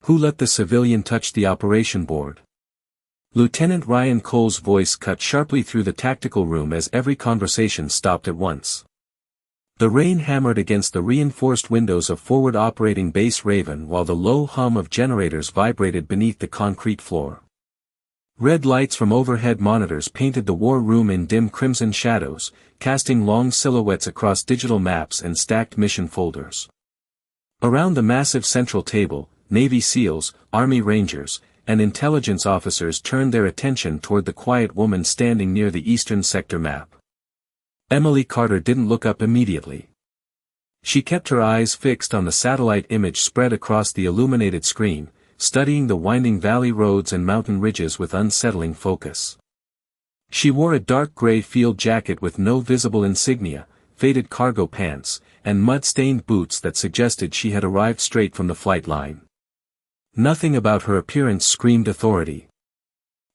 Who let the civilian touch the operation board? Lieutenant Ryan Cole's voice cut sharply through the tactical room as every conversation stopped at once. The rain hammered against the reinforced windows of forward operating base Raven while the low hum of generators vibrated beneath the concrete floor. Red lights from overhead monitors painted the war room in dim crimson shadows, casting long silhouettes across digital maps and stacked mission folders. Around the massive central table, Navy SEALs, Army Rangers, and intelligence officers turned their attention toward the quiet woman standing near the eastern sector map. Emily Carter didn't look up immediately. She kept her eyes fixed on the satellite image spread across the illuminated screen, studying the winding valley roads and mountain ridges with unsettling focus. She wore a dark gray field jacket with no visible insignia, faded cargo pants, and mud-stained boots that suggested she had arrived straight from the flight line. Nothing about her appearance screamed authority.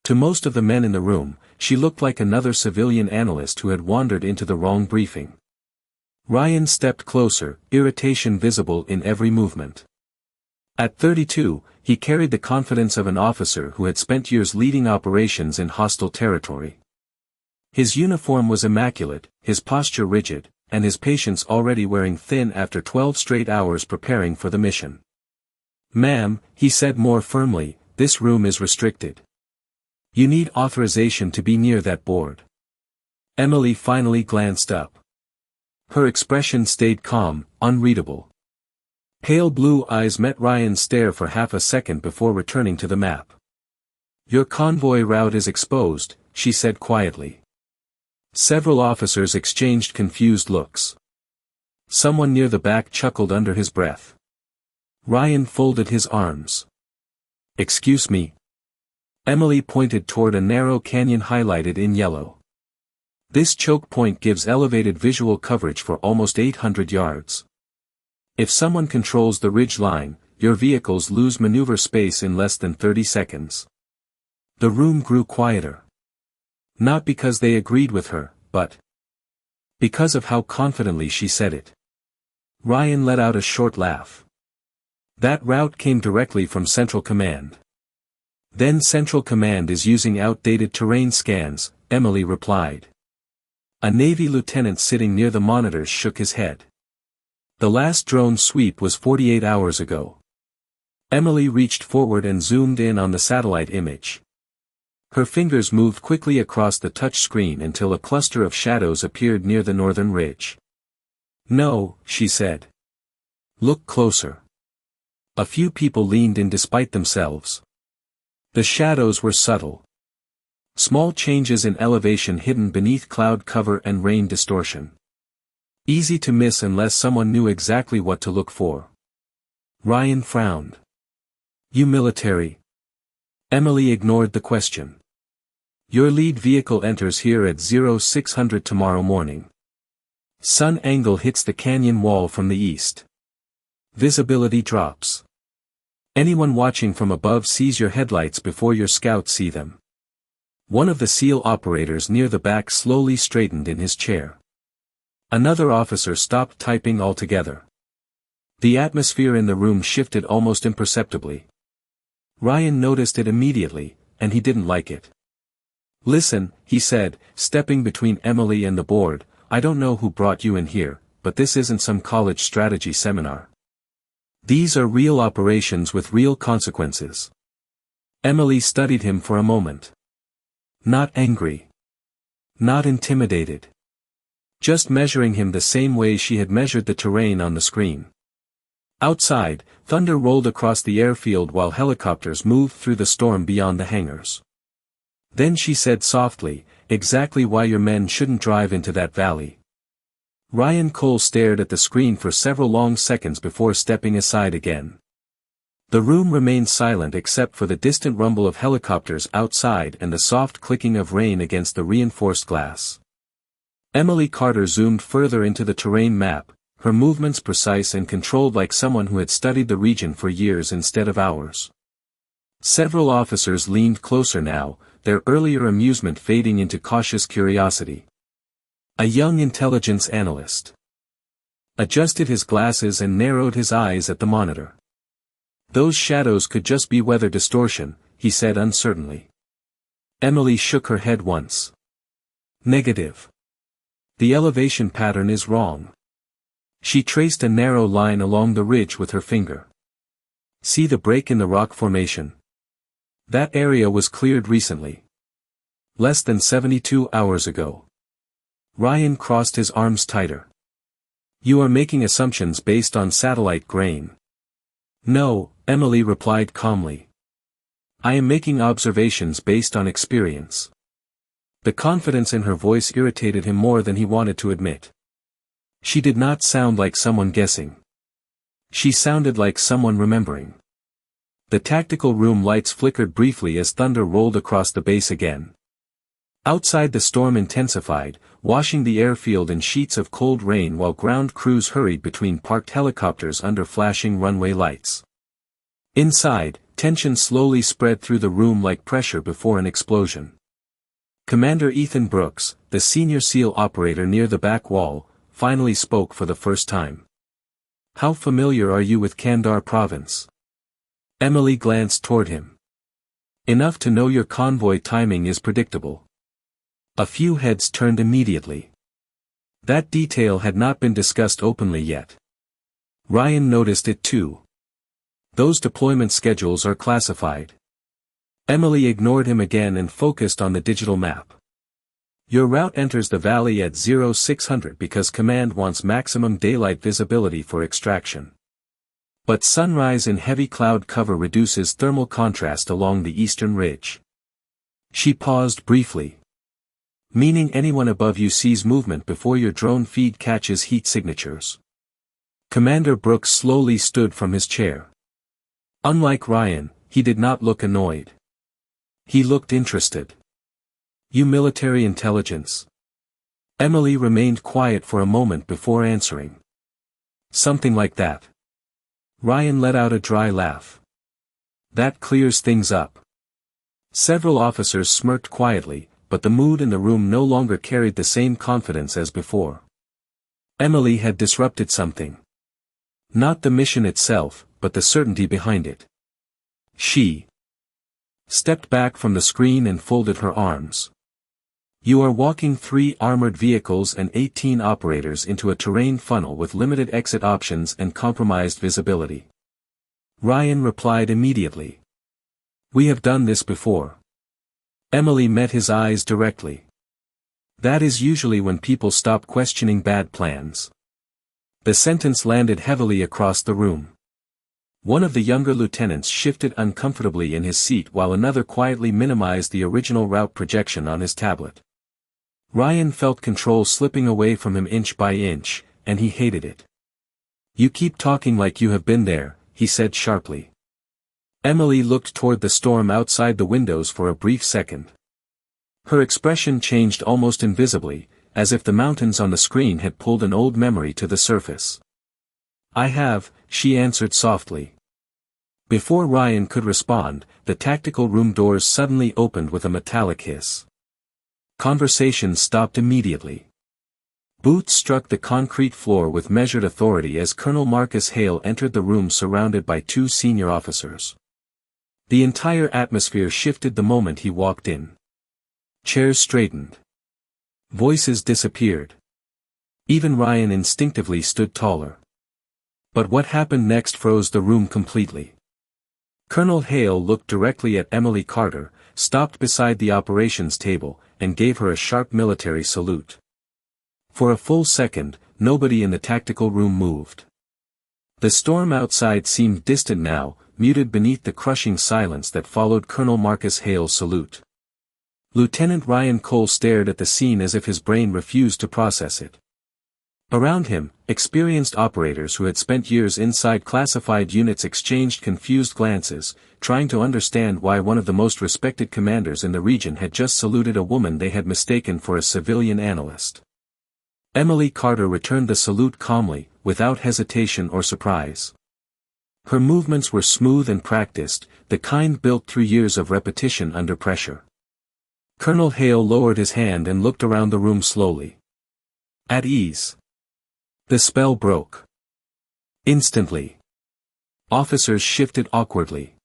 To most of the men in the room, she looked like another civilian analyst who had wandered into the wrong briefing. Ryan stepped closer, irritation visible in every movement. At 32, he carried the confidence of an officer who had spent years leading operations in hostile territory. His uniform was immaculate, his posture rigid, and his patience already wearing thin after 12 straight hours preparing for the mission. "Ma'am," he said more firmly, "this room is restricted. You need authorization to be near that board." Emily finally glanced up. Her expression stayed calm, unreadable. Pale blue eyes met Ryan's stare for half a second before returning to the map. "Your convoy route is exposed," she said quietly. Several officers exchanged confused looks. Someone near the back chuckled under his breath. Ryan folded his arms. "Excuse me." Emily pointed toward a narrow canyon highlighted in yellow. "This choke point gives elevated visual coverage for almost 800 yards. If someone controls the ridge line, your vehicles lose maneuver space in less than 30 seconds. The room grew quieter. Not because they agreed with her, but because of how confidently she said it. Ryan let out a short laugh. "That route came directly from Central Command." "Then Central Command is using outdated terrain scans," Emily replied. A Navy lieutenant sitting near the monitors shook his head. "The last drone sweep was 48 hours ago." Emily reached forward and zoomed in on the satellite image. Her fingers moved quickly across the touch screen until a cluster of shadows appeared near the northern ridge. "No," she said. "Look closer." A few people leaned in despite themselves. The shadows were subtle. Small changes in elevation hidden beneath cloud cover and rain distortion. Easy to miss unless someone knew exactly what to look for. Ryan frowned. "You military?" Emily ignored the question. "Your lead vehicle enters here at 0600 tomorrow morning. Sun angle hits the canyon wall from the east. Visibility drops. Anyone watching from above sees your headlights before your scouts see them." One of the SEAL operators near the back slowly straightened in his chair. Another officer stopped typing altogether. The atmosphere in the room shifted almost imperceptibly. Ryan noticed it immediately, and he didn't like it. "Listen," he said, stepping between Emily and the board, "I don't know who brought you in here, but this isn't some college strategy seminar. These are real operations with real consequences." Emily studied him for a moment. Not angry. Not intimidated. Just measuring him the same way she had measured the terrain on the screen. Outside, thunder rolled across the airfield while helicopters moved through the storm beyond the hangars. Then she said softly, "Exactly why your men shouldn't drive into that valley." Ryan Cole stared at the screen for several long seconds before stepping aside again. The room remained silent except for the distant rumble of helicopters outside and the soft clicking of rain against the reinforced glass. Emily Carter zoomed further into the terrain map, her movements precise and controlled like someone who had studied the region for years instead of hours. Several officers leaned closer now, their earlier amusement fading into cautious curiosity. A young intelligence analyst adjusted his glasses and narrowed his eyes at the monitor. Those shadows could just be weather distortion, he said uncertainly. Emily shook her head once. Negative. The elevation pattern is wrong. She traced a narrow line along the ridge with her finger. See the break in the rock formation? That area was cleared recently. Less than 72 hours ago. Ryan crossed his arms tighter. You are making assumptions based on satellite grain. No, Emily replied calmly. I am making observations based on experience. The confidence in her voice irritated him more than he wanted to admit. She did not sound like someone guessing. She sounded like someone remembering. The tactical room lights flickered briefly as thunder rolled across the base again. Outside the storm intensified, washing the airfield in sheets of cold rain while ground crews hurried between parked helicopters under flashing runway lights. Inside, tension slowly spread through the room like pressure before an explosion. Commander Ethan Brooks, the senior SEAL operator near the back wall, finally spoke for the first time. How familiar are you with Kandahar province? Emily glanced toward him. Enough to know your convoy timing is predictable. A few heads turned immediately. That detail had not been discussed openly yet. Ryan noticed it too. Those deployment schedules are classified. Emily ignored him again and focused on the digital map. Your route enters the valley at 0600 because command wants maximum daylight visibility for extraction. But sunrise in heavy cloud cover reduces thermal contrast along the eastern ridge. She paused briefly. Meaning anyone above you sees movement before your drone feed catches heat signatures. Commander Brooks slowly stood from his chair. Unlike Ryan, he did not look annoyed. He looked interested. You military intelligence? Emily remained quiet for a moment before answering. Something like that. Ryan let out a dry laugh. That clears things up. Several officers smirked quietly, but the mood in the room no longer carried the same confidence as before. Emily had disrupted something. Not the mission itself, but the certainty behind it. She stepped back from the screen and folded her arms. You are walking 3 armored vehicles and 18 operators into a terrain funnel with limited exit options and compromised visibility. Ryan replied immediately. We have done this before. Emily met his eyes directly. That is usually when people stop questioning bad plans. The sentence landed heavily across the room. One of the younger lieutenants shifted uncomfortably in his seat while another quietly minimized the original route projection on his tablet. Ryan felt control slipping away from him inch by inch, and he hated it. You keep talking like you have been there, he said sharply. Emily looked toward the storm outside the windows for a brief second. Her expression changed almost invisibly, as if the mountains on the screen had pulled an old memory to the surface. I have, she answered softly. Before Ryan could respond, the tactical room doors suddenly opened with a metallic hiss. Conversation stopped immediately. Boots struck the concrete floor with measured authority as Colonel Marcus Hale entered the room surrounded by 2 senior officers. The entire atmosphere shifted the moment he walked in. Chairs straightened. Voices disappeared. Even Ryan instinctively stood taller. But what happened next froze the room completely. Colonel Hale looked directly at Emily Carter, stopped beside the operations table, and gave her a sharp military salute. For a full second, nobody in the tactical room moved. The storm outside seemed distant now, muted beneath the crushing silence that followed Colonel Marcus Hale's salute. Lieutenant Ryan Cole stared at the scene as if his brain refused to process it. Around him, experienced operators who had spent years inside classified units exchanged confused glances, trying to understand why one of the most respected commanders in the region had just saluted a woman they had mistaken for a civilian analyst. Emily Carter returned the salute calmly, without hesitation or surprise. Her movements were smooth and practiced, the kind built through years of repetition under pressure. Colonel Hale lowered his hand and looked around the room slowly. At ease. The spell broke. Instantly. Officers shifted awkwardly.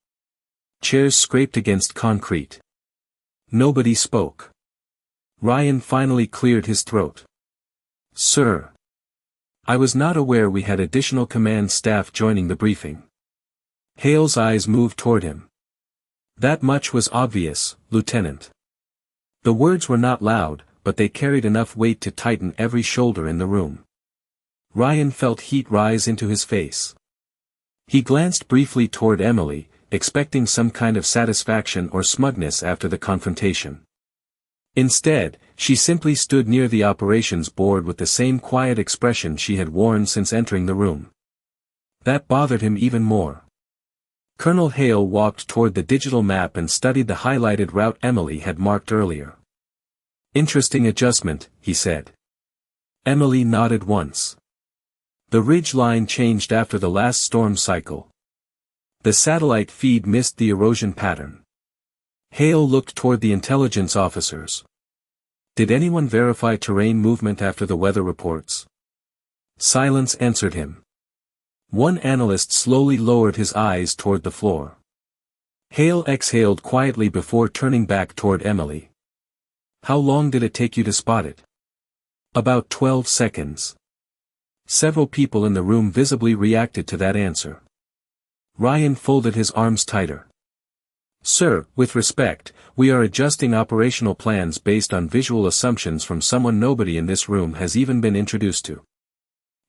Chairs scraped against concrete. Nobody spoke. Ryan finally cleared his throat. "Sir. I was not aware we had additional command staff joining the briefing." Hale's eyes moved toward him. "That much was obvious, Lieutenant." The words were not loud, but they carried enough weight to tighten every shoulder in the room. Ryan felt heat rise into his face. He glanced briefly toward Emily, expecting some kind of satisfaction or smugness after the confrontation. Instead, she simply stood near the operations board with the same quiet expression she had worn since entering the room. That bothered him even more. Colonel Hale walked toward the digital map and studied the highlighted route Emily had marked earlier. "Interesting adjustment," he said. Emily nodded once. The ridge line changed after the last storm cycle. The satellite feed missed the erosion pattern. Hale looked toward the intelligence officers. "Did anyone verify terrain movement after the weather reports?" Silence answered him. One analyst slowly lowered his eyes toward the floor. Hale exhaled quietly before turning back toward Emily. "How long did it take you to spot it?" "About 12 seconds. Several people in the room visibly reacted to that answer. Ryan folded his arms tighter. "Sir, with respect, we are adjusting operational plans based on visual assumptions from someone nobody in this room has even been introduced to."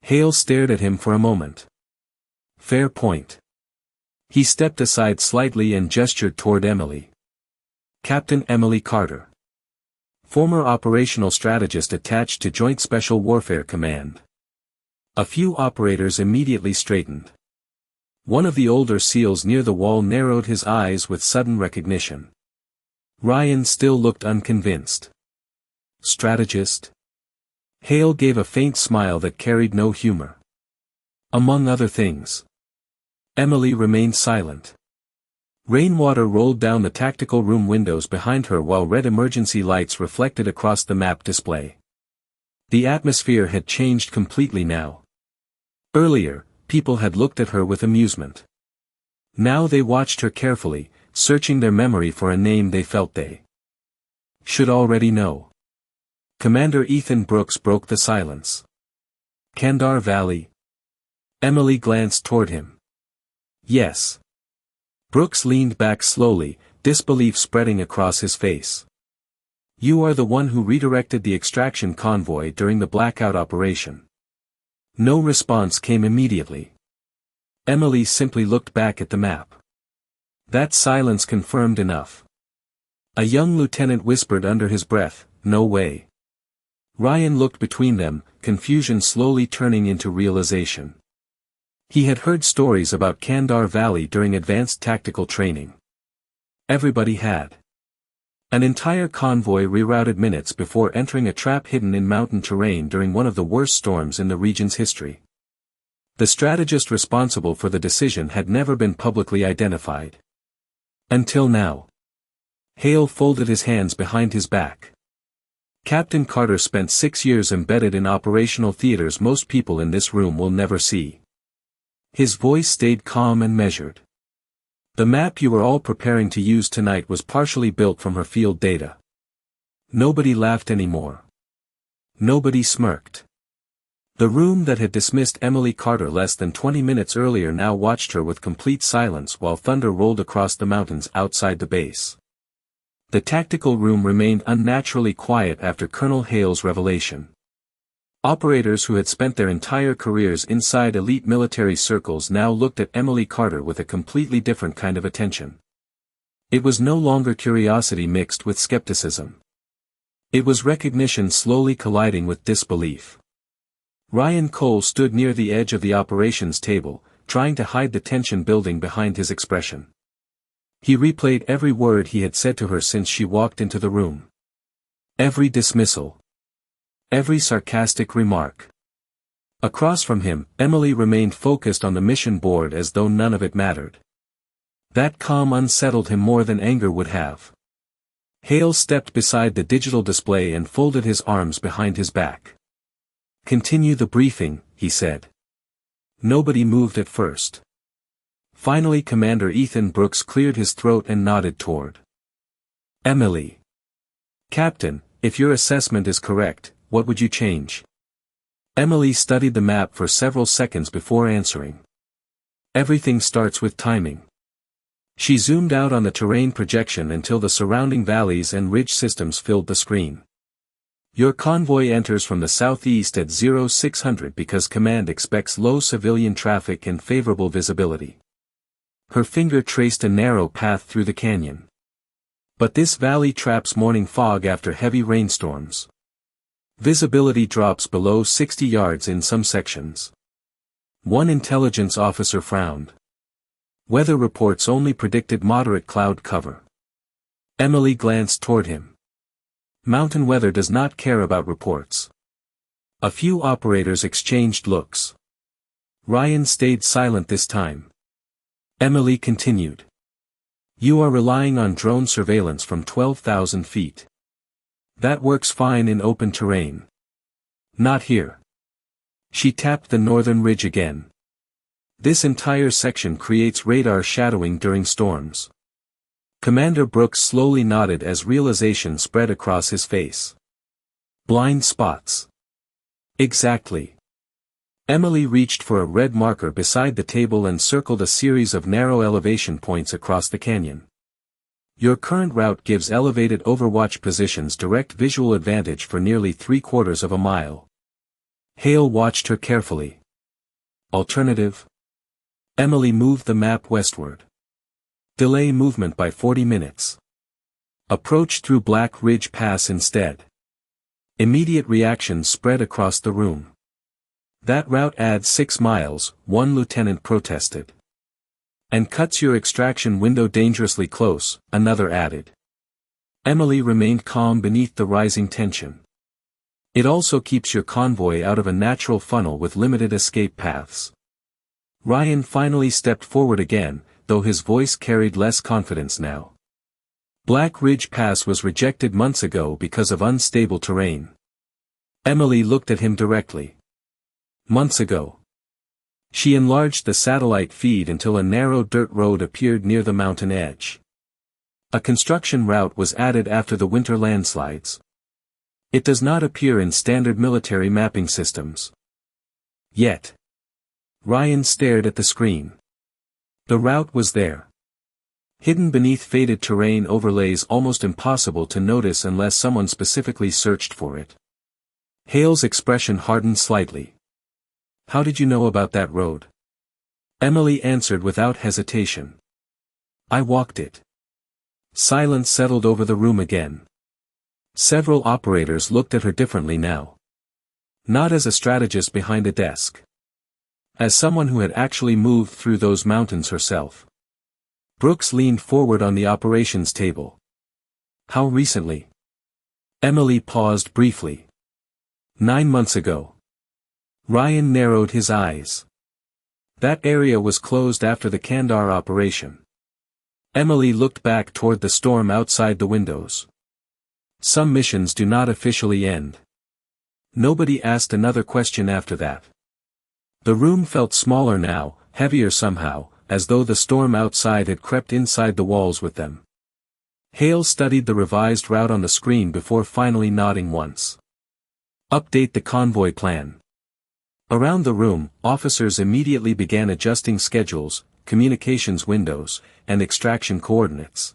Hale stared at him for a moment. "Fair point." He stepped aside slightly and gestured toward Emily. "Captain Emily Carter. Former operational strategist attached to Joint Special Warfare Command." A few operators immediately straightened. One of the older SEALs near the wall narrowed his eyes with sudden recognition. Ryan still looked unconvinced. "Strategist?" Hale gave a faint smile that carried no humor. "Among other things." Emily remained silent. Rainwater rolled down the tactical room windows behind her while red emergency lights reflected across the map display. The atmosphere had changed completely now. Earlier, people had looked at her with amusement. Now they watched her carefully, searching their memory for a name they felt they should already know. Commander Ethan Brooks broke the silence. "Kandar Valley?" Emily glanced toward him. "Yes." Brooks leaned back slowly, disbelief spreading across his face. "You are the one who redirected the extraction convoy during the blackout operation." No response came immediately. Emily simply looked back at the map. That silence confirmed enough. A young lieutenant whispered under his breath, "No way." Ryan looked between them, confusion slowly turning into realization. He had heard stories about Kandar Valley during advanced tactical training. Everybody had. An entire convoy rerouted minutes before entering a trap hidden in mountain terrain during one of the worst storms in the region's history. The strategist responsible for the decision had never been publicly identified. Until now. Hale folded his hands behind his back. Captain Carter spent 6 years embedded in operational theaters most people in this room will never see. His voice stayed calm and measured. "The map you were all preparing to use tonight was partially built from her field data." Nobody laughed anymore. Nobody smirked. The room that had dismissed Emily Carter less than 20 minutes earlier now watched her with complete silence while thunder rolled across the mountains outside the base. The tactical room remained unnaturally quiet after Colonel Hale's revelation. Operators who had spent their entire careers inside elite military circles now looked at Emily Carter with a completely different kind of attention. It was no longer curiosity mixed with skepticism. It was recognition slowly colliding with disbelief. Ryan Cole stood near the edge of the operations table, trying to hide the tension building behind his expression. He replayed every word he had said to her since she walked into the room. Every dismissal. Every sarcastic remark. Across from him, Emily remained focused on the mission board as though none of it mattered. That calm unsettled him more than anger would have. Hale stepped beside the digital display and folded his arms behind his back. "Continue the briefing," he said. Nobody moved at first. Finally, Commander Ethan Brooks cleared his throat and nodded toward Emily. "Captain, if your assessment is correct, what would you change?" Emily studied the map for several seconds before answering. "Everything starts with timing." She zoomed out on the terrain projection until the surrounding valleys and ridge systems filled the screen. "Your convoy enters from the southeast at 0600 because Command expects low civilian traffic and favorable visibility." Her finger traced a narrow path through the canyon. "But this valley traps morning fog after heavy rainstorms. Visibility drops below 60 yards in some sections." One intelligence officer frowned. "Weather reports only predicted moderate cloud cover." Emily glanced toward him. "Mountain weather does not care about reports." A few operators exchanged looks. Ryan stayed silent this time. Emily continued. "You are relying on drone surveillance from 12,000 feet. That works fine in open terrain. Not here." She tapped the northern ridge again. "This entire section creates radar shadowing during storms." Commander Brooks slowly nodded as realization spread across his face. "Blind spots." "Exactly." Emily reached for a red marker beside the table and circled a series of narrow elevation points across the canyon. "Your current route gives elevated overwatch positions direct visual advantage for nearly 3/4 of a mile." Hale watched her carefully. "Alternative?" Emily moved the map westward. "Delay movement by 40 minutes. Approach through Black Ridge Pass instead." Immediate reactions spread across the room. "That route adds 6 miles, one lieutenant protested. And cuts your extraction window dangerously close," another added. Emily remained calm beneath the rising tension. "It also keeps your convoy out of a natural funnel with limited escape paths." Ryan finally stepped forward again, though his voice carried less confidence now. "Black Ridge Pass was rejected months ago because of unstable terrain." Emily looked at him directly. "Months ago?" She enlarged the satellite feed until a narrow dirt road appeared near the mountain edge. "A construction route was added after the winter landslides. It does not appear in standard military mapping systems. Yet." Ryan stared at the screen. The route was there. Hidden beneath faded terrain overlays almost impossible to notice unless someone specifically searched for it. Hale's expression hardened slightly. "How did you know about that road?" Emily answered without hesitation. "I walked it." Silence settled over the room again. Several operators looked at her differently now. Not as a strategist behind a desk. As someone who had actually moved through those mountains herself. Brooks leaned forward on the operations table. "How recently?" Emily paused briefly. 9 months ago." Ryan narrowed his eyes. "That area was closed after the Kandar operation." Emily looked back toward the storm outside the windows. "Some missions do not officially end." Nobody asked another question after that. The room felt smaller now, heavier somehow, as though the storm outside had crept inside the walls with them. Hale studied the revised route on the screen before finally nodding once. "Update the convoy plan." Around the room, officers immediately began adjusting schedules, communications windows, and extraction coordinates.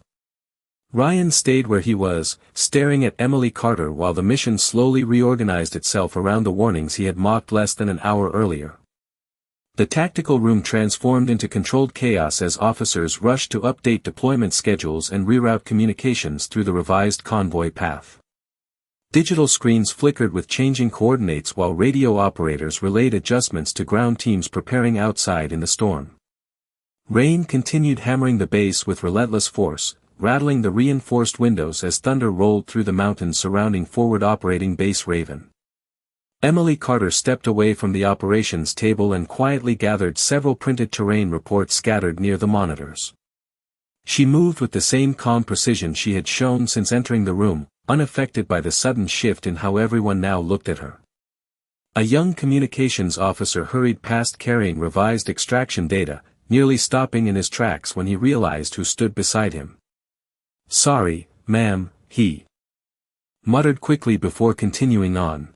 Ryan stayed where he was, staring at Emily Carter while the mission slowly reorganized itself around the warnings he had mocked less than an hour earlier. The tactical room transformed into controlled chaos as officers rushed to update deployment schedules and reroute communications through the revised convoy path. Digital screens flickered with changing coordinates while radio operators relayed adjustments to ground teams preparing outside in the storm. Rain continued hammering the base with relentless force, rattling the reinforced windows as thunder rolled through the mountains surrounding forward operating Base Raven. Emily Carter stepped away from the operations table and quietly gathered several printed terrain reports scattered near the monitors. She moved with the same calm precision she had shown since entering the room, unaffected by the sudden shift in how everyone now looked at her. A young communications officer hurried past carrying revised extraction data, nearly stopping in his tracks when he realized who stood beside him. "Sorry, ma'am," he muttered quickly before continuing on.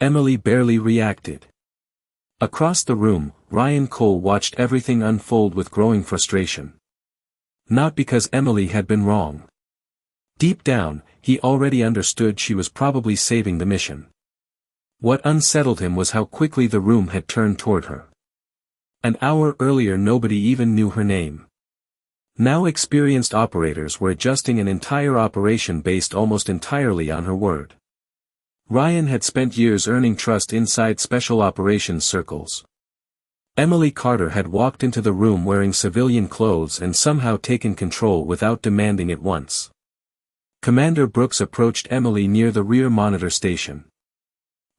Emily barely reacted. Across the room, Ryan Cole watched everything unfold with growing frustration. Not because Emily had been wrong. Deep down, he already understood she was probably saving the mission. What unsettled him was how quickly the room had turned toward her. An hour earlier nobody even knew her name. Now experienced operators were adjusting an entire operation based almost entirely on her word. Ryan had spent years earning trust inside special operations circles. Emily Carter had walked into the room wearing civilian clothes and somehow taken control without demanding it once. Commander Brooks approached Emily near the rear monitor station.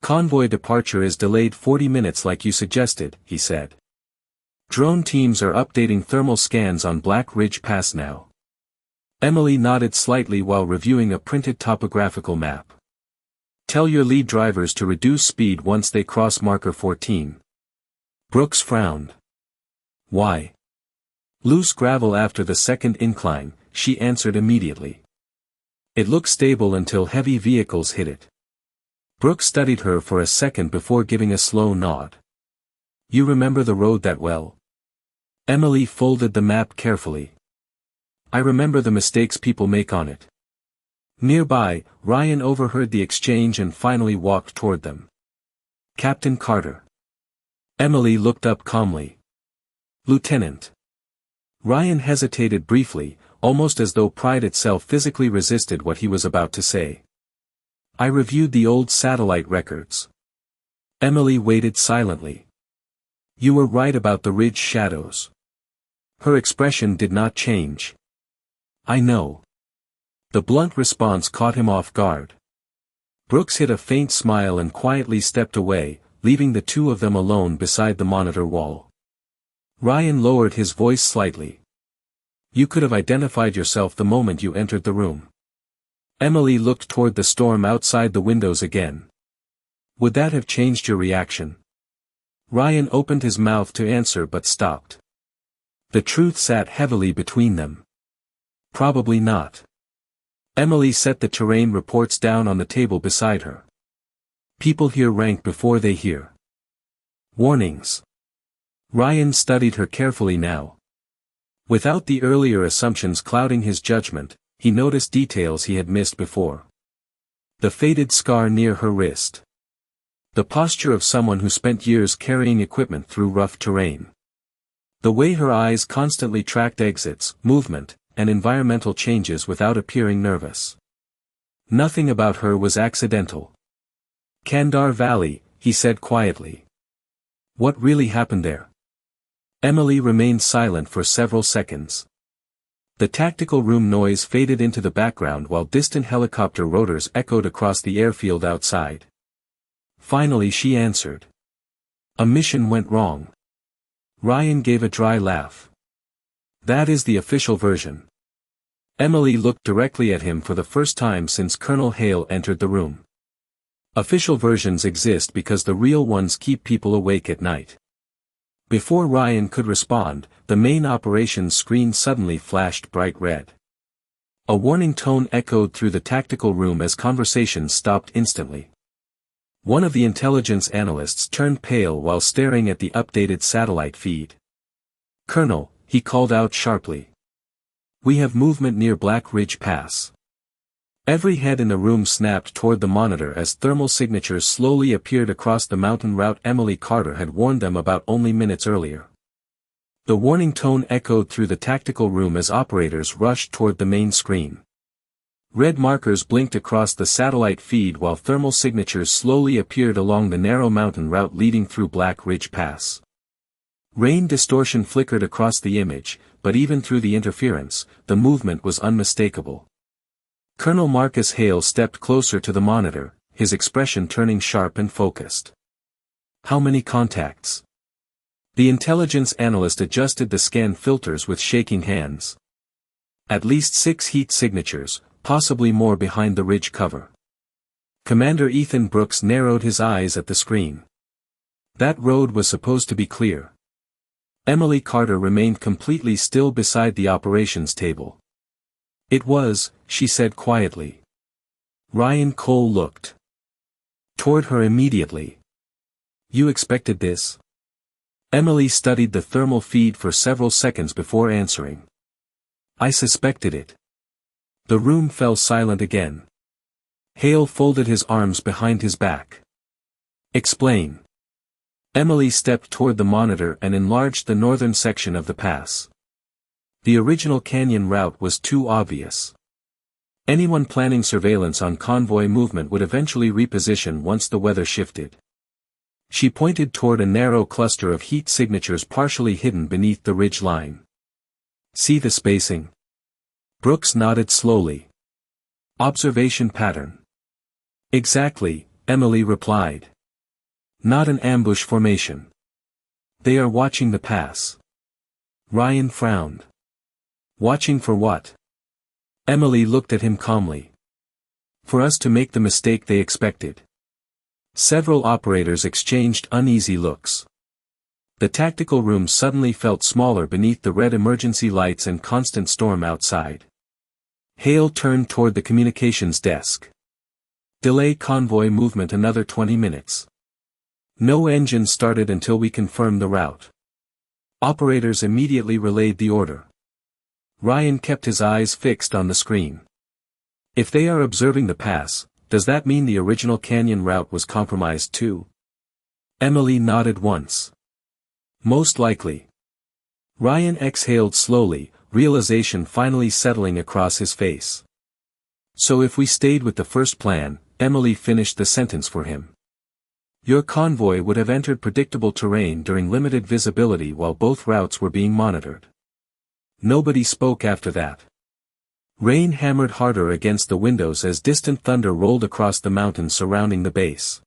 "Convoy departure is delayed 40 minutes like you suggested," he said. "Drone teams are updating thermal scans on Black Ridge Pass now." Emily nodded slightly while reviewing a printed topographical map. "Tell your lead drivers to reduce speed once they cross marker 14. Brooks frowned. "Why?" "Loose gravel after the second incline," she answered immediately. "It looks stable until heavy vehicles hit it." Brooks studied her for a second before giving a slow nod. "You remember the road that well?" Emily folded the map carefully. "I remember the mistakes people make on it." Nearby, Ryan overheard the exchange and finally walked toward them. "Captain Carter." Emily looked up calmly. "Lieutenant." Ryan hesitated briefly, almost as though pride itself physically resisted what he was about to say. "I reviewed the old satellite records." Emily waited silently. "You were right about the ridge shadows." Her expression did not change. "I know." The blunt response caught him off guard. Brooks hid a faint smile and quietly stepped away, leaving the two of them alone beside the monitor wall. Ryan lowered his voice slightly. "You could have identified yourself the moment you entered the room." Emily looked toward the storm outside the windows again. "Would that have changed your reaction?" Ryan opened his mouth to answer but stopped. The truth sat heavily between them. "Probably not." Emily set the terrain reports down on the table beside her. "People hear rank before they hear warnings." Ryan studied her carefully now. Without the earlier assumptions clouding his judgment, he noticed details he had missed before. The faded scar near her wrist. The posture of someone who spent years carrying equipment through rough terrain. The way her eyes constantly tracked exits, movement, and environmental changes without appearing nervous. Nothing about her was accidental. "Kandar Valley," he said quietly. "What really happened there?" Emily remained silent for several seconds. The tactical room noise faded into the background while distant helicopter rotors echoed across the airfield outside. Finally she answered. "A mission went wrong." Ryan gave a dry laugh. "That is the official version." Emily looked directly at him for the first time since Colonel Hale entered the room. Official versions exist because the real ones keep people awake at night. Before Ryan could respond, the main operations screen suddenly flashed bright red. A warning tone echoed through the tactical room as conversations stopped instantly. One of the intelligence analysts turned pale while staring at the updated satellite feed. "Colonel," he called out sharply. "We have movement near Black Ridge Pass." Every head in the room snapped toward the monitor as thermal signatures slowly appeared across the mountain route Emily Carter had warned them about only minutes earlier. The warning tone echoed through the tactical room as operators rushed toward the main screen. Red markers blinked across the satellite feed while thermal signatures slowly appeared along the narrow mountain route leading through Black Ridge Pass. Rain distortion flickered across the image, but even through the interference, the movement was unmistakable. Colonel Marcus Hale stepped closer to the monitor, his expression turning sharp and focused. "How many contacts?" The intelligence analyst adjusted the scan filters with shaking hands. "At least 6 heat signatures, possibly more behind the ridge cover." Commander Ethan Brooks narrowed his eyes at the screen. "That road was supposed to be clear." Emily Carter remained completely still beside the operations table. "It was," she said quietly. Ryan Cole looked toward her immediately. "You expected this?" Emily studied the thermal feed for several seconds before answering. "I suspected it." The room fell silent again. Hale folded his arms behind his back. "Explain." Emily stepped toward the monitor and enlarged the northern section of the pass. The original canyon route was too obvious. Anyone planning surveillance on convoy movement would eventually reposition once the weather shifted. She pointed toward a narrow cluster of heat signatures partially hidden beneath the ridge line. "See the spacing?" Brooks nodded slowly. "Observation pattern." "Exactly," Emily replied. "Not an ambush formation. They are watching the pass." Ryan frowned. "Watching for what?" Emily looked at him calmly. "For us to make the mistake they expected." Several operators exchanged uneasy looks. The tactical room suddenly felt smaller beneath the red emergency lights and constant storm outside. Hale turned toward the communications desk. "Delay convoy movement another 20 minutes. No engine started until we confirm the route." Operators immediately relayed the order. Ryan kept his eyes fixed on the screen. "If they are observing the pass, does that mean the original canyon route was compromised too?" Emily nodded once. "Most likely." Ryan exhaled slowly, realization finally settling across his face. "So if we stayed with the first plan," Emily finished the sentence for him, "your convoy would have entered predictable terrain during limited visibility while both routes were being monitored." Nobody spoke after that. Rain hammered harder against the windows as distant thunder rolled across the mountains surrounding the base.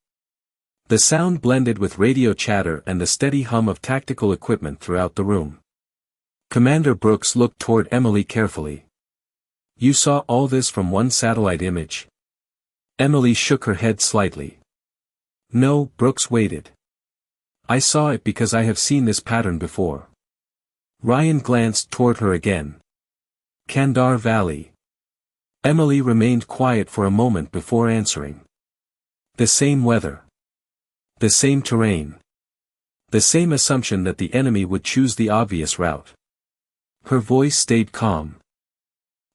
The sound blended with radio chatter and the steady hum of tactical equipment throughout the room. Commander Brooks looked toward Emily carefully. "You saw all this from one satellite image?" Emily shook her head slightly. "No," Brooks waited. "I saw it because I have seen this pattern before." Ryan glanced toward her again. "Kandar Valley." Emily remained quiet for a moment before answering. "The same weather. The same terrain. The same assumption that the enemy would choose the obvious route." Her voice stayed calm.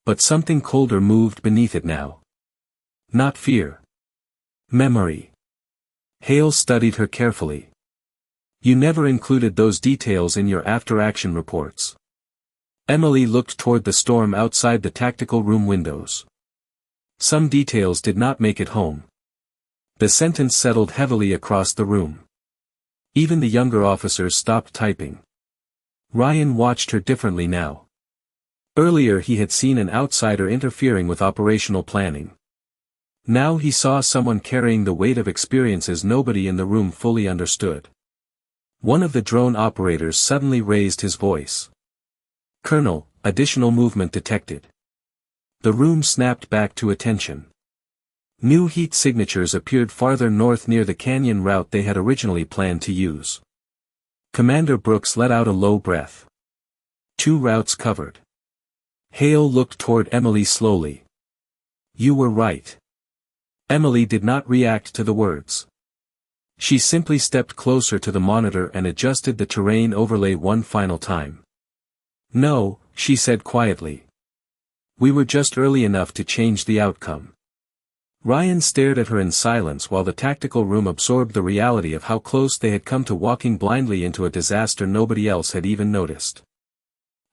But something colder moved beneath it now. Not fear. Memory. Hale studied her carefully. "You never included those details in your after-action reports." Emily looked toward the storm outside the tactical room windows. "Some details did not make it home." The sentence settled heavily across the room. Even the younger officers stopped typing. Ryan watched her differently now. Earlier he had seen an outsider interfering with operational planning. Now he saw someone carrying the weight of experiences nobody in the room fully understood. One of the drone operators suddenly raised his voice. "Colonel, additional movement detected." The room snapped back to attention. New heat signatures appeared farther north near the canyon route they had originally planned to use. Commander Brooks let out a low breath. 2 routes covered. Hale looked toward Emily slowly. "You were right." Emily did not react to the words. She simply stepped closer to the monitor and adjusted the terrain overlay one final time. "No," she said quietly. "We were just early enough to change the outcome." Ryan stared at her in silence while the tactical room absorbed the reality of how close they had come to walking blindly into a disaster nobody else had even noticed.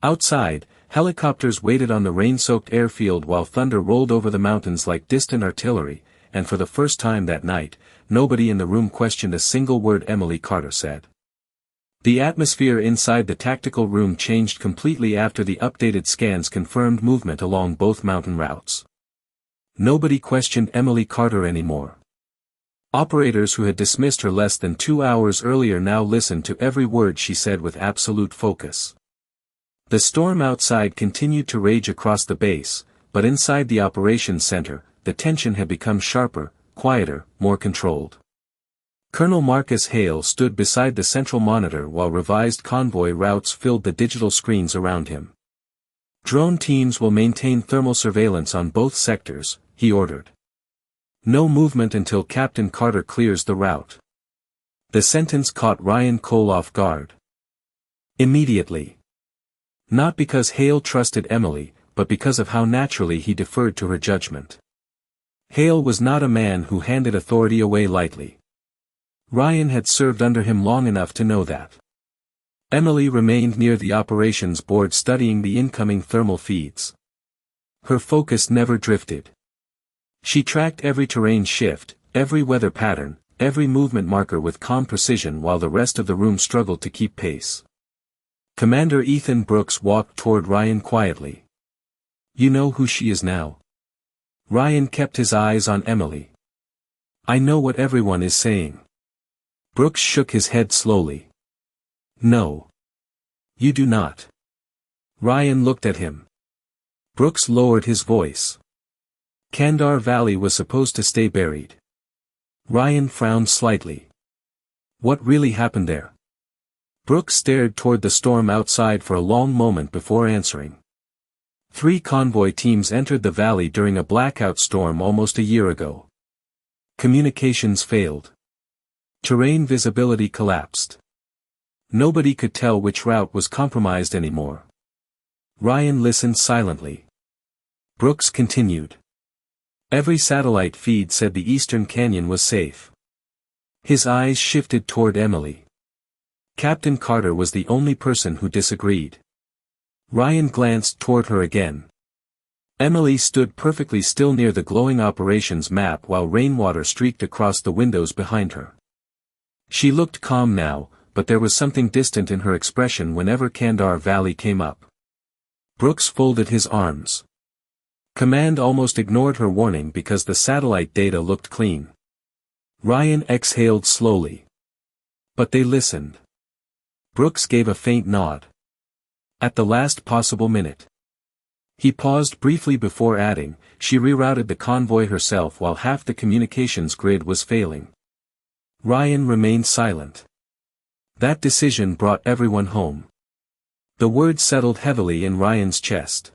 Outside, helicopters waited on the rain-soaked airfield while thunder rolled over the mountains like distant artillery, and for the first time that night, nobody in the room questioned a single word Emily Carter said. The atmosphere inside the tactical room changed completely after the updated scans confirmed movement along both mountain routes. Nobody questioned Emily Carter anymore. Operators who had dismissed her less than 2 hours earlier now listened to every word she said with absolute focus. The storm outside continued to rage across the base, but inside the operations center, the tension had become sharper, quieter, more controlled. Colonel Marcus Hale stood beside the central monitor while revised convoy routes filled the digital screens around him. Drone teams will maintain thermal surveillance on both sectors, he ordered. No movement until Captain Carter clears the route. The sentence caught Ryan Cole off guard. Immediately. Not because Hale trusted Emily, but because of how naturally he deferred to her judgment. Hale was not a man who handed authority away lightly. Ryan had served under him long enough to know that. Emily remained near the operations board studying the incoming thermal feeds. Her focus never drifted. She tracked every terrain shift, every weather pattern, every movement marker with calm precision while the rest of the room struggled to keep pace. Commander Ethan Brooks walked toward Ryan quietly. "You know who she is now?" Ryan kept his eyes on Emily. "I know what everyone is saying." Brooks shook his head slowly. "No. You do not." Ryan looked at him. Brooks lowered his voice. "Kandar Valley was supposed to stay buried." Ryan frowned slightly. "What really happened there?" Brooks stared toward the storm outside for a long moment before answering. 3 convoy teams entered the valley during a blackout storm almost a year ago. Communications failed. Terrain visibility collapsed. Nobody could tell which route was compromised anymore. Ryan listened silently. Brooks continued. Every satellite feed said the eastern canyon was safe. His eyes shifted toward Emily. Captain Carter was the only person who disagreed. Ryan glanced toward her again. Emily stood perfectly still near the glowing operations map while rainwater streaked across the windows behind her. She looked calm now, but there was something distant in her expression whenever Kandar Valley came up. Brooks folded his arms. Command almost ignored her warning because the satellite data looked clean. Ryan exhaled slowly. But they listened. Brooks gave a faint nod. At the last possible minute. He paused briefly before adding, she rerouted the convoy herself while half the communications grid was failing. Ryan remained silent. That decision brought everyone home. The words settled heavily in Ryan's chest.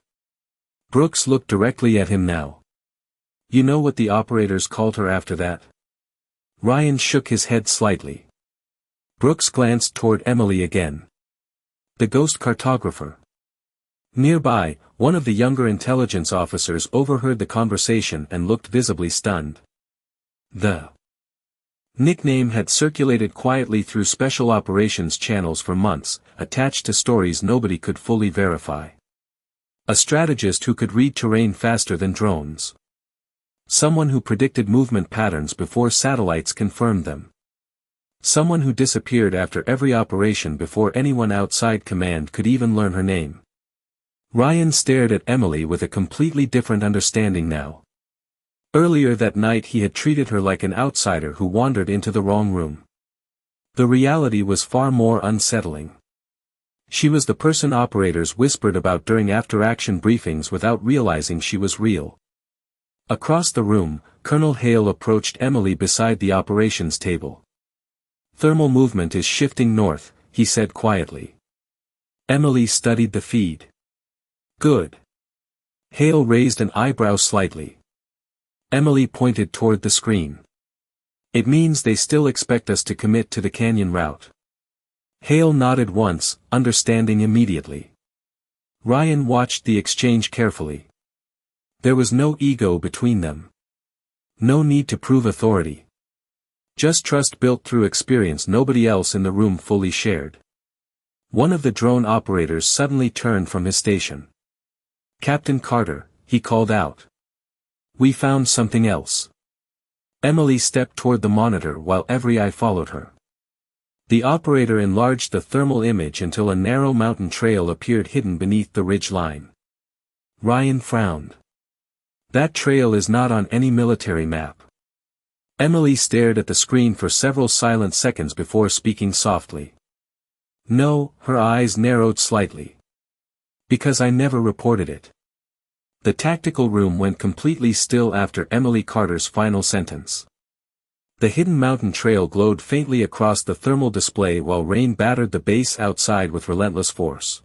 Brooks looked directly at him now. "You know what the operators called her after that?" Ryan shook his head slightly. Brooks glanced toward Emily again. "The ghost cartographer." Nearby, one of the younger intelligence officers overheard the conversation and looked visibly stunned. The nickname had circulated quietly through special operations channels for months, attached to stories nobody could fully verify. A strategist who could read terrain faster than drones. Someone who predicted movement patterns before satellites confirmed them. Someone who disappeared after every operation before anyone outside command could even learn her name. Ryan stared at Emily with a completely different understanding now. Earlier that night he had treated her like an outsider who wandered into the wrong room. The reality was far more unsettling. She was the person operators whispered about during after-action briefings without realizing she was real. Across the room, Colonel Hale approached Emily beside the operations table. "Thermal movement is shifting north," he said quietly. Emily studied the feed. "Good." Hale raised an eyebrow slightly. Emily pointed toward the screen. "It means they still expect us to commit to the canyon route." Hale nodded once, understanding immediately. Ryan watched the exchange carefully. There was no ego between them. No need to prove authority. Just trust built through experience nobody else in the room fully shared. One of the drone operators suddenly turned from his station. "Captain Carter," he called out. "We found something else." Emily stepped toward the monitor while every eye followed her. The operator enlarged the thermal image until a narrow mountain trail appeared hidden beneath the ridge line. Ryan frowned. "That trail is not on any military map." Emily stared at the screen for several silent seconds before speaking softly. "No," her eyes narrowed slightly. "Because I never reported it." The tactical room went completely still after Emily Carter's final sentence. The hidden mountain trail glowed faintly across the thermal display while rain battered the base outside with relentless force.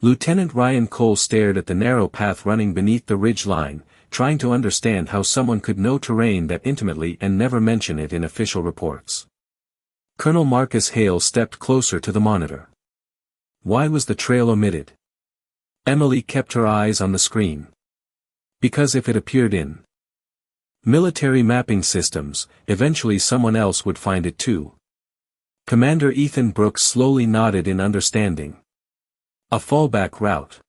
Lieutenant Ryan Cole stared at the narrow path running beneath the ridge line, trying to understand how someone could know terrain that intimately and never mention it in official reports. Colonel Marcus Hale stepped closer to the monitor. Why was the trail omitted? Emily kept her eyes on the screen. Because if it appeared in military mapping systems, eventually someone else would find it too. Commander Ethan Brooks slowly nodded in understanding. A fallback route.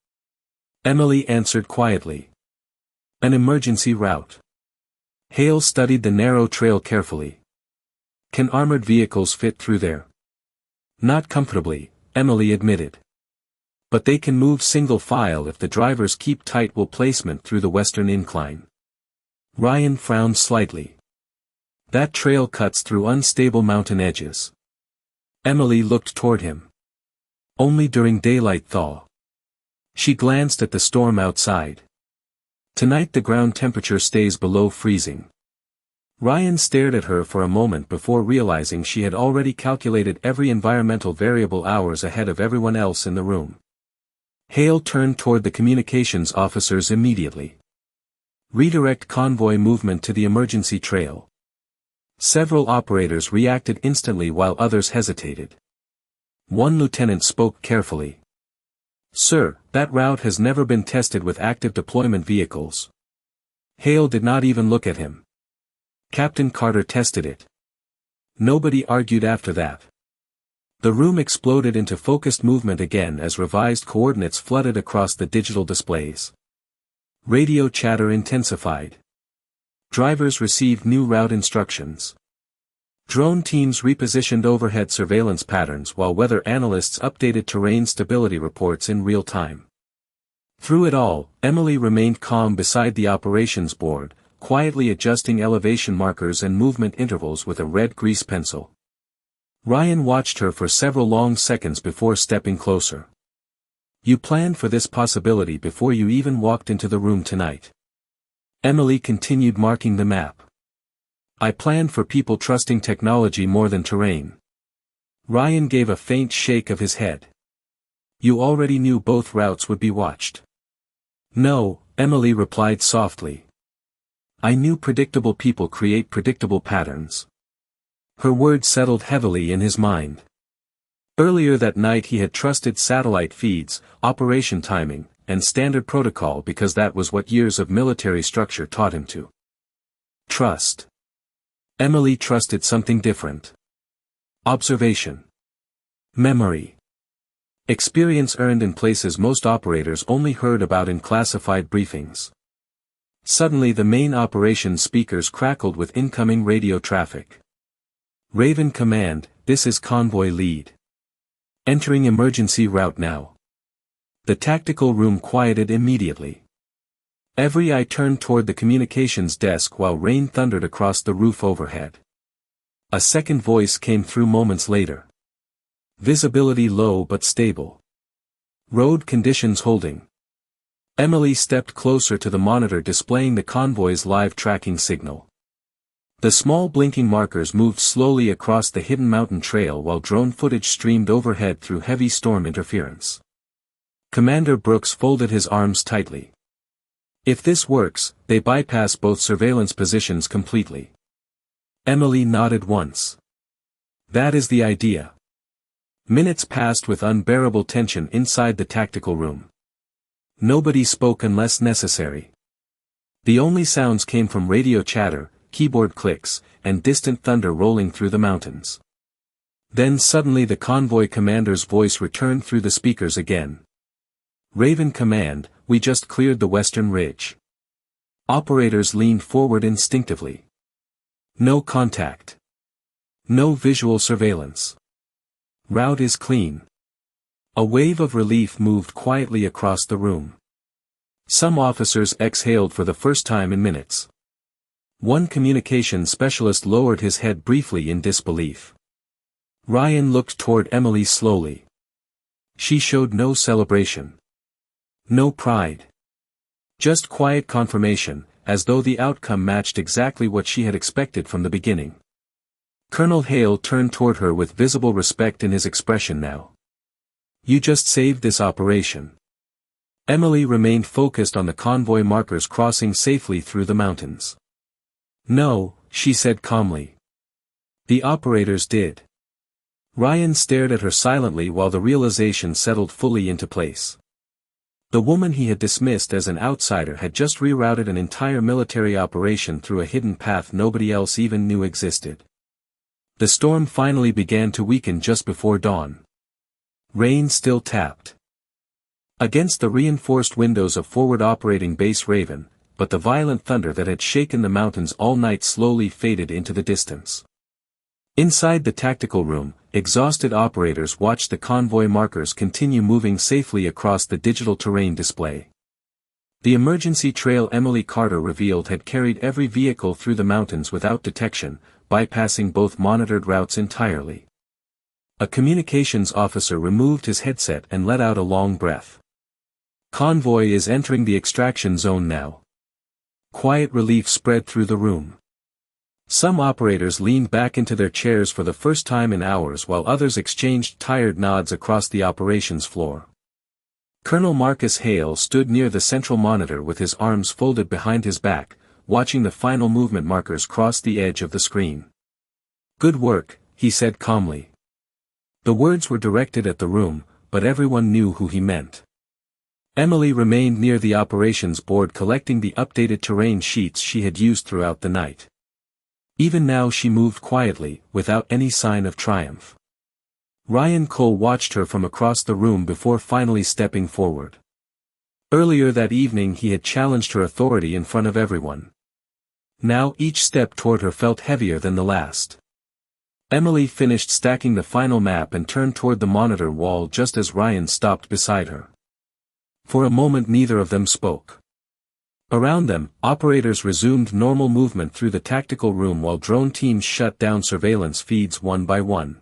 Emily answered quietly. An emergency route. Hale studied the narrow trail carefully. Can armored vehicles fit through there? Not comfortably, Emily admitted. But they can move single file if the drivers keep tight will placement through the western incline. Ryan frowned slightly. That trail cuts through unstable mountain edges. Emily looked toward him. Only during daylight thaw. She glanced at the storm outside. Tonight the ground temperature stays below freezing. Ryan stared at her for a moment before realizing she had already calculated every environmental variable hours ahead of everyone else in the room. Hale turned toward the communications officers immediately. Redirect convoy movement to the emergency trail. Several operators reacted instantly while others hesitated. One lieutenant spoke carefully. Sir, that route has never been tested with active deployment vehicles. Hale did not even look at him. Captain Carter tested it. Nobody argued after that. The room exploded into focused movement again as revised coordinates flooded across the digital displays. Radio chatter intensified. Drivers received new route instructions. Drone teams repositioned overhead surveillance patterns while weather analysts updated terrain stability reports in real time. Through it all, Emily remained calm beside the operations board, quietly adjusting elevation markers and movement intervals with a red grease pencil. Ryan watched her for several long seconds before stepping closer. You planned for this possibility before you even walked into the room tonight. Emily continued marking the map. I planned for people trusting technology more than terrain. Ryan gave a faint shake of his head. You already knew both routes would be watched. No, Emily replied softly. I knew predictable people create predictable patterns. Her words settled heavily in his mind. Earlier that night he had trusted satellite feeds, operation timing, and standard protocol because that was what years of military structure taught him to trust. Emily trusted something different. Observation. Memory. Experience earned in places most operators only heard about in classified briefings. Suddenly the main operations speakers crackled with incoming radio traffic. Raven Command, this is Convoy Lead. Entering emergency route now. The tactical room quieted immediately. Every eye turned toward the communications desk while rain thundered across the roof overhead. A second voice came through moments later. Visibility low but stable. Road conditions holding. Emily stepped closer to the monitor displaying the convoy's live tracking signal. The small blinking markers moved slowly across the hidden mountain trail while drone footage streamed overhead through heavy storm interference. Commander Brooks folded his arms tightly. If this works, they bypass both surveillance positions completely. Emily nodded once. That is the idea. Minutes passed with unbearable tension inside the tactical room. Nobody spoke unless necessary. The only sounds came from radio chatter, keyboard clicks, and distant thunder rolling through the mountains. Then suddenly the convoy commander's voice returned through the speakers again. Raven Command, we just cleared the western ridge. Operators leaned forward instinctively. No contact. No visual surveillance. Route is clean. A wave of relief moved quietly across the room. Some officers exhaled for the first time in minutes. One communications specialist lowered his head briefly in disbelief. Ryan looked toward Emily slowly. She showed no celebration. No pride. Just quiet confirmation, as though the outcome matched exactly what she had expected from the beginning. Colonel Hale turned toward her with visible respect in his expression now. You just saved this operation. Emily remained focused on the convoy markers crossing safely through the mountains. No, she said calmly. The operators did. Ryan stared at her silently while the realization settled fully into place. The woman he had dismissed as an outsider had just rerouted an entire military operation through a hidden path nobody else even knew existed. The storm finally began to weaken just before dawn. Rain still tapped against the reinforced windows of forward operating base Raven, but the violent thunder that had shaken the mountains all night slowly faded into the distance. Inside the tactical room, exhausted operators watched the convoy markers continue moving safely across the digital terrain display. The emergency trail Emily Carter revealed had carried every vehicle through the mountains without detection, bypassing both monitored routes entirely. A communications officer removed his headset and let out a long breath. Convoy is entering the extraction zone now. Quiet relief spread through the room. Some operators leaned back into their chairs for the first time in hours while others exchanged tired nods across the operations floor. Colonel Marcus Hale stood near the central monitor with his arms folded behind his back, watching the final movement markers cross the edge of the screen. Good work, he said calmly. The words were directed at the room, but everyone knew who he meant. Emily remained near the operations board collecting the updated terrain sheets she had used throughout the night. Even now she moved quietly, without any sign of triumph. Ryan Cole watched her from across the room before finally stepping forward. Earlier that evening he had challenged her authority in front of everyone. Now each step toward her felt heavier than the last. Emily finished stacking the final map and turned toward the monitor wall just as Ryan stopped beside her. For a moment neither of them spoke. Around them, operators resumed normal movement through the tactical room while drone teams shut down surveillance feeds one by one.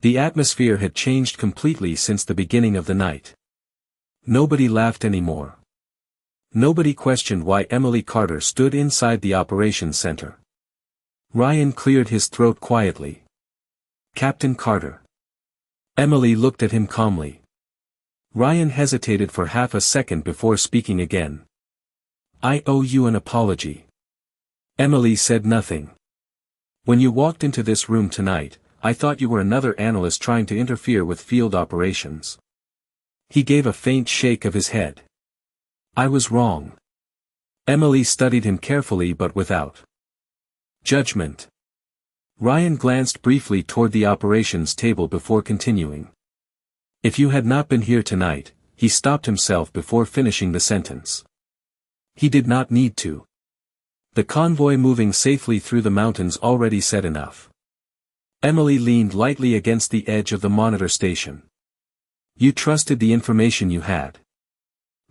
The atmosphere had changed completely since the beginning of the night. Nobody laughed anymore. Nobody questioned why Emily Carter stood inside the operations center. Ryan cleared his throat quietly. Captain Carter. Emily looked at him calmly. Ryan hesitated for half a second before speaking again. I owe you an apology. Emily said nothing. When you walked into this room tonight, I thought you were another analyst trying to interfere with field operations. He gave a faint shake of his head. I was wrong. Emily studied him carefully but without judgment. Ryan glanced briefly toward the operations table before continuing. If you had not been here tonight, he stopped himself before finishing the sentence. He did not need to. The convoy moving safely through the mountains already said enough. Emily leaned lightly against the edge of the monitor station. You trusted the information you had.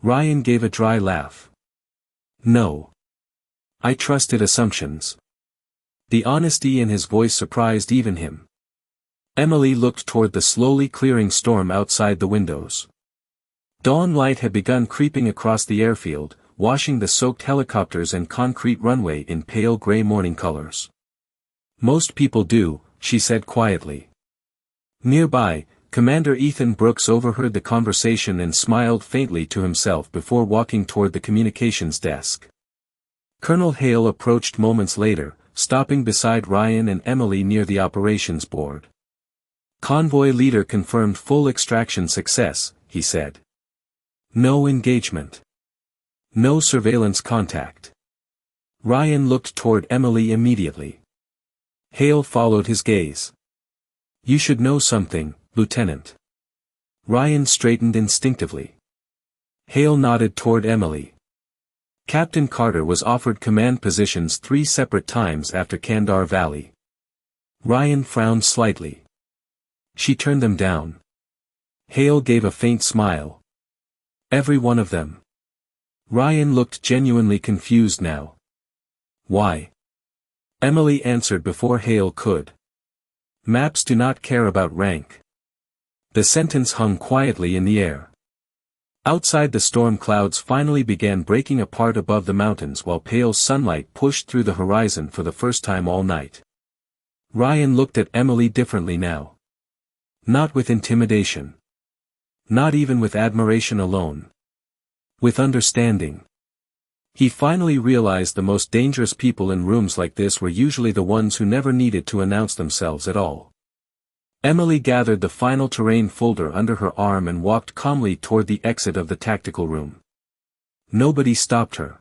Ryan gave a dry laugh. No. I trusted assumptions. The honesty in his voice surprised even him. Emily looked toward the slowly clearing storm outside the windows. Dawn light had begun creeping across the airfield, washing the soaked helicopters and concrete runway in pale gray morning colors. Most people do, she said quietly. Nearby, Commander Ethan Brooks overheard the conversation and smiled faintly to himself before walking toward the communications desk. Colonel Hale approached moments later, stopping beside Ryan and Emily near the operations board. Convoy leader confirmed full extraction success, he said. No engagement. No surveillance contact. Ryan looked toward Emily immediately. Hale followed his gaze. You should know something, Lieutenant. Ryan straightened instinctively. Hale nodded toward Emily. Captain Carter was offered command positions 3 separate times after Kandar Valley. Ryan frowned slightly. She turned them down. Hale gave a faint smile. Every one of them. Ryan looked genuinely confused now. Why? Emily answered before Hale could. Maps do not care about rank. The sentence hung quietly in the air. Outside the storm clouds finally began breaking apart above the mountains while pale sunlight pushed through the horizon for the first time all night. Ryan looked at Emily differently now. Not with intimidation. Not even with admiration alone. With understanding. He finally realized the most dangerous people in rooms like this were usually the ones who never needed to announce themselves at all. Emily gathered the final terrain folder under her arm and walked calmly toward the exit of the tactical room. Nobody stopped her.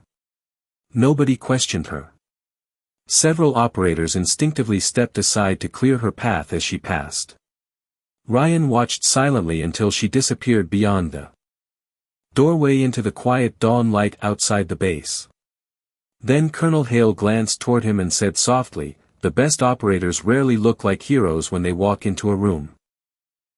Nobody questioned her. Several operators instinctively stepped aside to clear her path as she passed. Ryan watched silently until she disappeared beyond the doorway into the quiet dawn light outside the base. Then Colonel Hale glanced toward him and said softly, "The best operators rarely look like heroes when they walk into a room."